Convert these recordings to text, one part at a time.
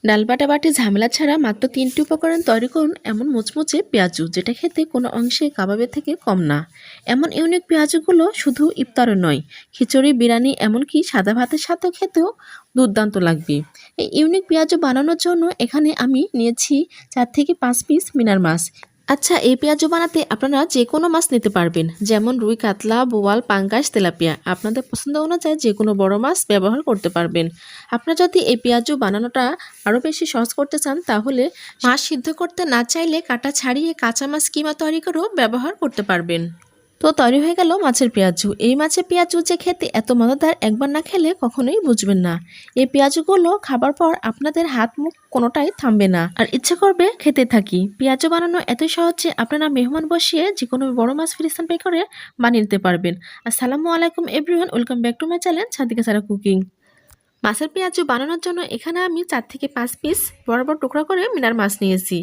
ডাল বাটাবাটি ঝামেলা ছাড়া মাত্র ৩টি উপকরণ তৈরি করুন এমন মুচমুচে পেঁয়াজু, যেটা খেতে কোনো অংশে কাবাবের থেকে কম না। এমন ইউনিক পেঁয়াজুগুলো শুধু ইফতারে নয়, খিচুড়ি, বিরিয়ানি, এমনকি সাদা ভাতের সাথেও খেতেও দুর্দান্ত লাগবে। এই ইউনিক পেঁয়াজু বানানোর জন্য এখানে আমি নিয়েছি ৪ থেকে ৫ পিস মিনার মাছ। আচ্ছা, এই পেঁয়াজু বানাতে আপনারা যে কোনো মাছ নিতে পারবেন, যেমন রুই, কাতলা, বোয়াল, পাঙ্গাস, তেলাপিয়া। আপনাদের পছন্দ অনুযায়ী যে কোনো বড় মাছ ব্যবহার করতে পারবেন। আপনারা যদি এই পেঁয়াজু বানানোটা আরও বেশি সহজ করতে চান, তাহলে মাছ সিদ্ধ করতে না চাইলে কাটা ছাড়িয়ে কাঁচা মাছ কিমা তৈরি করেও ব্যবহার করতে পারবেন। তো তৈরি হয়ে গেল মাছের পেঁয়াজু। এই মাছের পেঁয়াজু যে খেতে এত মজাদার, একবার না খেলে কখনোই বুঝবেন না। এই পেঁয়াজুগুলো খাবার পর আপনাদের হাত মুখ কোনোটাই থামবে না, আর ইচ্ছে করবে খেতে থাকি। পেঁয়াজু বানানো এতই সহজ যে আপনারা মেহমান বসিয়ে যে কোনো বড় মাছ ফ্রিজ পে করে বানিয়ে নিতে পারবেন। আসসালামু আলাইকুম everyone, welcome back to my channel Sadika Sara cooking. মাছের পেঁয়াজু বানানোর জন্য এখানে আমি ৪ থেকে ৫ পিস বড় বড় টুকরা করে মিনার মাছ নিয়েছি।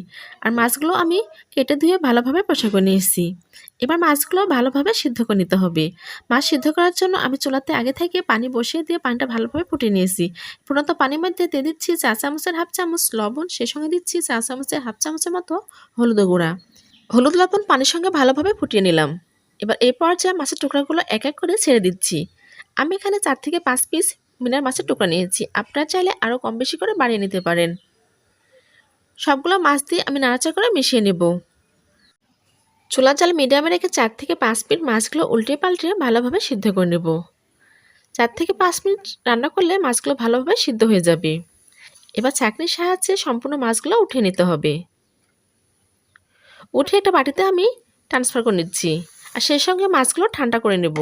আর মাছগুলো আমি কেটে ধুয়ে ভালোভাবে পরিষ্কার করে নিয়েছি। এবার মাছগুলো ভালোভাবে সিদ্ধ করে নিতে হবে। মাছ সিদ্ধ করার জন্য আমি চুলাতে আগে থেকে পানি বসিয়ে দিয়ে পানিটা ভালোভাবে ফুটিয়ে নিয়েছি। ফুটন্ত পানির মধ্যে দিয়ে দিচ্ছি ৪ চামচের হাফ চামচ লবণ, সেই সঙ্গে দিচ্ছি ৪ চামচের হাফ চামচের মতো হলুদ গুঁড়া। হলুদ লবণ পানির সঙ্গে ভালোভাবে ফুটিয়ে নিলাম। এবার এই পর্যায়ে মাছের টুকরাগুলো এক এক করে ছেড়ে দিচ্ছি। আমি এখানে ৪ থেকে ৫ পিস মিনার মাছের টুকরা নিয়েছি। আপনারা চাইলে আরও কম বেশি করে বাড়িয়ে নিতে পারেন। সবগুলো মাছ দিয়ে আমি নাড়াচাড়া করে মিশিয়ে নেব। চুলার জাল মিডিয়ামে রেখে ৪ থেকে ৫ মিনিট মাছগুলো উল্টে পাল্টে ভালোভাবে সিদ্ধ করে নেব। ৪ থেকে ৫ মিনিট রান্না করলে মাছগুলো ভালোভাবে সিদ্ধ হয়ে যাবে। এবার ছাঁকনির সাহায্যে সম্পূর্ণ মাছগুলো উঠিয়ে নিতে হবে। উঠে একটা বাটিতে আমি ট্রান্সফার করে নিচ্ছি, আর সেই সঙ্গে মাছগুলো ঠান্ডা করে নেব।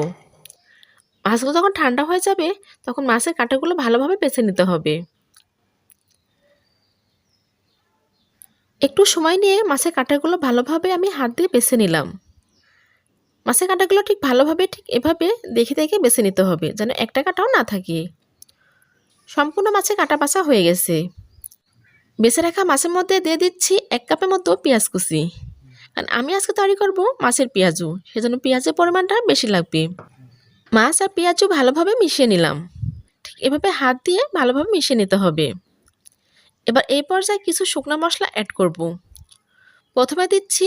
মাছগুলো যখন ঠান্ডা হয়ে যাবে, তখন মাছের কাঁটাগুলো ভালোভাবে বেছে নিতে হবে। একটু সময় নিয়ে মাছের কাঁটাগুলো ভালোভাবে আমি হাত দিয়ে বেছে নিলাম। মাছের কাঁটাগুলো ঠিক ভালোভাবে ঠিক এভাবে দেখে দেখে বেছে নিতে হবে, যেন একটা কাঁটাও না থাকে। সম্পূর্ণ মাছের কাঁটা বাছা হয়ে গেছে। বেছে রাখা মাছের মধ্যে দিয়ে দিচ্ছি ১ কাপের মতো পেঁয়াজ কুচি। কারণ আমি আজকে তৈরি করব মাছের পেঁয়াজু, সেজন্য পেঁয়াজের পরিমাণটা বেশি লাগবে। মাছ আর পেঁয়াজু ভালোভাবে মিশিয়ে নিলাম। ঠিক এভাবে হাত দিয়ে ভালোভাবে মিশিয়ে নিতে হবে। এবার এই পর্যায়ে কিছু শুকনো মশলা অ্যাড করব। প্রথমে দিচ্ছি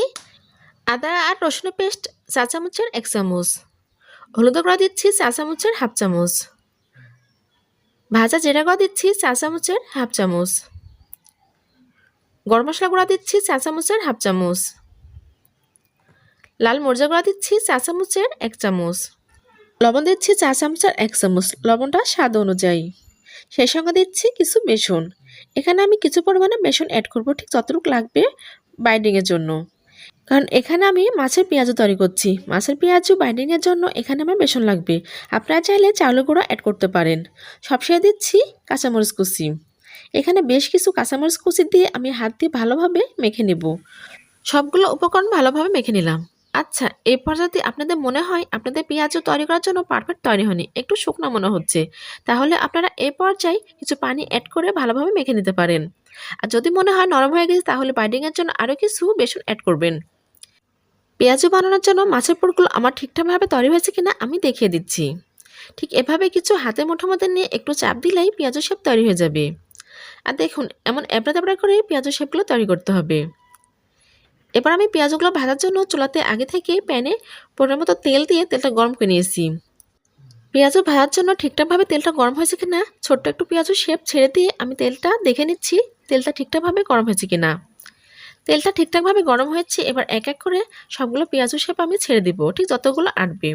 আদা আর রসুনের পেস্ট ৪ চামচের ১ চামচ, হলুদ গুঁড়া দিচ্ছি ৪ চামচের হাফ চামচ, ভাজা জিরা গুঁড়া দিচ্ছি ৪ চামচের হাফ চামচ, গরম মশলা গুঁড়া দিচ্ছি ৪ চামচের হাফ চামচ, লাল মরিচা গুঁড়া দিচ্ছি ৪ চামচের ১ চামচ, লবণ দিচ্ছি ৪ চামচের ১ চামচ, লবণটা স্বাদ অনুযায়ী। সেই সঙ্গে দিচ্ছি কিছু বেসন। এখানে আমি কিছু পরিমাণে বেসন অ্যাড করব, ঠিক যতটুকু লাগবে বাইন্ডিংয়ের জন্য। কারণ এখানে আমি মাছের পেঁয়াজু তৈরি করছি। মাছের পেঁয়াজু বাইন্ডিংয়ের জন্য এখানে আমার বেসন লাগবে। আপনারা চাইলে চাউলের গুঁড়ো অ্যাড করতে পারেন। সবশেষে দিচ্ছি কাঁচামরিচ কুচি। এখানে বেশ কিছু কাঁচামরিচ কুচি দিয়ে আমি হাত দিয়ে ভালোভাবে মেখে নেব। সবগুলো উপকরণ ভালোভাবে মেখে নিলাম। আচ্ছা, এই পর্যায়ে আপনাদের মনে হয় আপনাদের পেঁয়াজু তৈরি করার জন্য পারফেক্ট তৈরি হয়নি, একটু শুকনো মনে হচ্ছে, তাহলে আপনারা এই পর্যায়ে কিছু পানি অ্যাড করে ভালোভাবে মেখে নিতে পারেন। আর যদি মনে হয় নরম হয়ে গেছে, তাহলে বাইন্ডিংয়ের জন্য আরও কিছু বেসন অ্যাড করবেন। পেঁয়াজু বানানোর জন্য মাছের পুরগুলো আমার ঠিকঠাকভাবে তৈরি হয়েছে কিনা আমি দেখিয়ে দিচ্ছি। ঠিক এভাবে কিছু হাতের মুঠোর মধ্যে নিয়ে একটু চাপ দিলেই পেঁয়াজু শেপ তৈরি হয়ে যাবে। আর দেখুন, এমন এবড়া তেবড়া করে পেঁয়াজু শেপগুলো তৈরি করতে হবে। এবার আমি পেঁয়াজগুলো ভাজার জন্য চুলাতে আগে থেকে প্যানে পরিমাণ মতো তেল দিয়ে তেলটা গরম করে নিয়েছি। পেঁয়াজু ভাজার জন্য ঠিকঠাকভাবে তেলটা গরম হয়েছে কিনা ছোট্ট একটু পেঁয়াজু শেপ ছেড়ে দিয়ে আমি তেলটা দেখে নিচ্ছি তেলটা ঠিকঠাকভাবে গরম হয়েছে কিনা। তেলটা ঠিকঠাকভাবে গরম হয়েছে। এবার এক এক করে সবগুলো পেঁয়াজু শেপ আমি ছেড়ে দিব, ঠিক যতগুলো আটবে।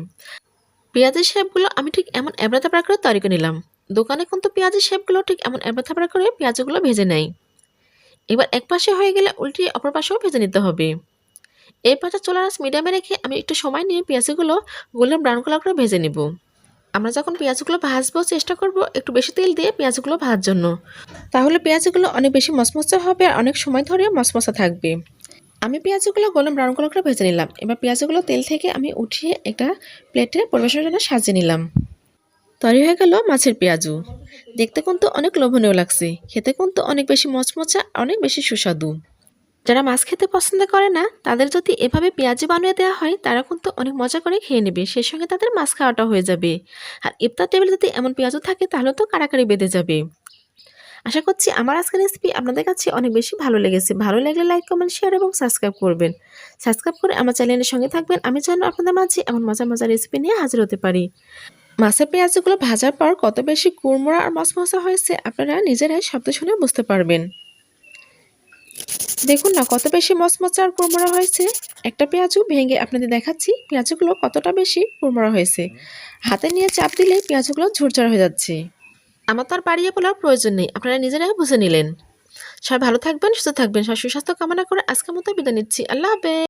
পেঁয়াজের শেপগুলো আমি ঠিক এমন এবড়া তেবড়া করে তৈরি করে নিলাম। দোকানে কিন্তু পেঁয়াজের শেপগুলো ঠিক এমন এবড়া তেবড়া করে পেঁয়াজগুলো ভেজে নেয়। এবার এক পাশে হয়ে গেলে উল্টিয়ে অপর পাশেও ভেজে নিতে হবে। এই পাশে চুলার আঁচ মিডিয়ামে রেখে আমি একটু সময় নিয়ে পেঁয়াজগুলো গোল্ডেন ব্রাউন কালার করে ভেজে নেব। আমরা যখন পেঁয়াজগুলো ভাজবো চেষ্টা করব একটু বেশি তেল দিয়ে পেঁয়াজগুলো ভাজার জন্য, তাহলে পেঁয়াজগুলো অনেক বেশি মচমচে হবে আর অনেক সময় ধরে মচমচা থাকবে। আমি পেঁয়াজগুলো গোল্ডেন ব্রাউন কালার করে ভেজে নিলাম। এবার পেঁয়াজগুলো তেল থেকে আমি উঠিয়ে একটা প্লেটে পরিবেশনের জন্য সাজিয়ে নিলাম। তৈরি হয়ে গেল মাছের পেঁয়াজু। দেখতে কিন্তু অনেক লোভনীয় লাগছে, খেতে কিন্তু অনেক বেশি মচমচা, অনেক বেশি সুস্বাদু। যারা মাছ খেতে পছন্দ করে না, তাদের যদি এভাবে পেঁয়াজু বানিয়ে দেওয়া হয়, তারা কিন্তু অনেক মজা করে খেয়ে নেবে, সেই সঙ্গে তাদের মাছ খাওয়াটা হয়ে যাবে। আর ইফতার টেবিলে যদি এমন পেঁয়াজু থাকে, তাহলে তো কাড়াকাড়ি বেঁধে যাবে। আশা করছি আমার আজকের রেসিপি আপনাদের কাছে অনেক বেশি ভালো লেগেছে। ভালো লাগলে লাইক, কমেন্ট, শেয়ার এবং সাবস্ক্রাইব করবেন। সাবস্ক্রাইব করে আমার চ্যানেলের সঙ্গে থাকবেন। আমি যেন আপনাদের মাঝে এমন মজার মজার রেসিপি নিয়ে হাজির হতে পারি। মাছের পেঁয়াজগুলো ভাজার পর কত বেশি কুড়মুড়া আর মচমচা হয়েছে আপনারা নিজেরাই শব্দ শুনে বুঝতে পারবেন। দেখুন না কত বেশি মচমচা আর কুড়মুড়া হয়েছে। একটা পেঁয়াজও ভেঙে আপনাদের দেখাচ্ছি পেঁয়াজগুলো কতটা বেশি কুড়মুড়া হয়েছে। হাতে নিয়ে চাপ দিলে পেঁয়াজগুলো ঝরঝরা হয়ে যাচ্ছে। আমার তো আর বাড়িয়ে বলার প্রয়োজন নেই, আপনারা নিজেরাই বুঝে নিলেন। সবাই ভালো থাকবেন, সুস্থ থাকবেন, সবার সুস্বাস্থ্য কামনা করে আজকের মতো বিদায় নিচ্ছি। আল্লাহ হাফেজ।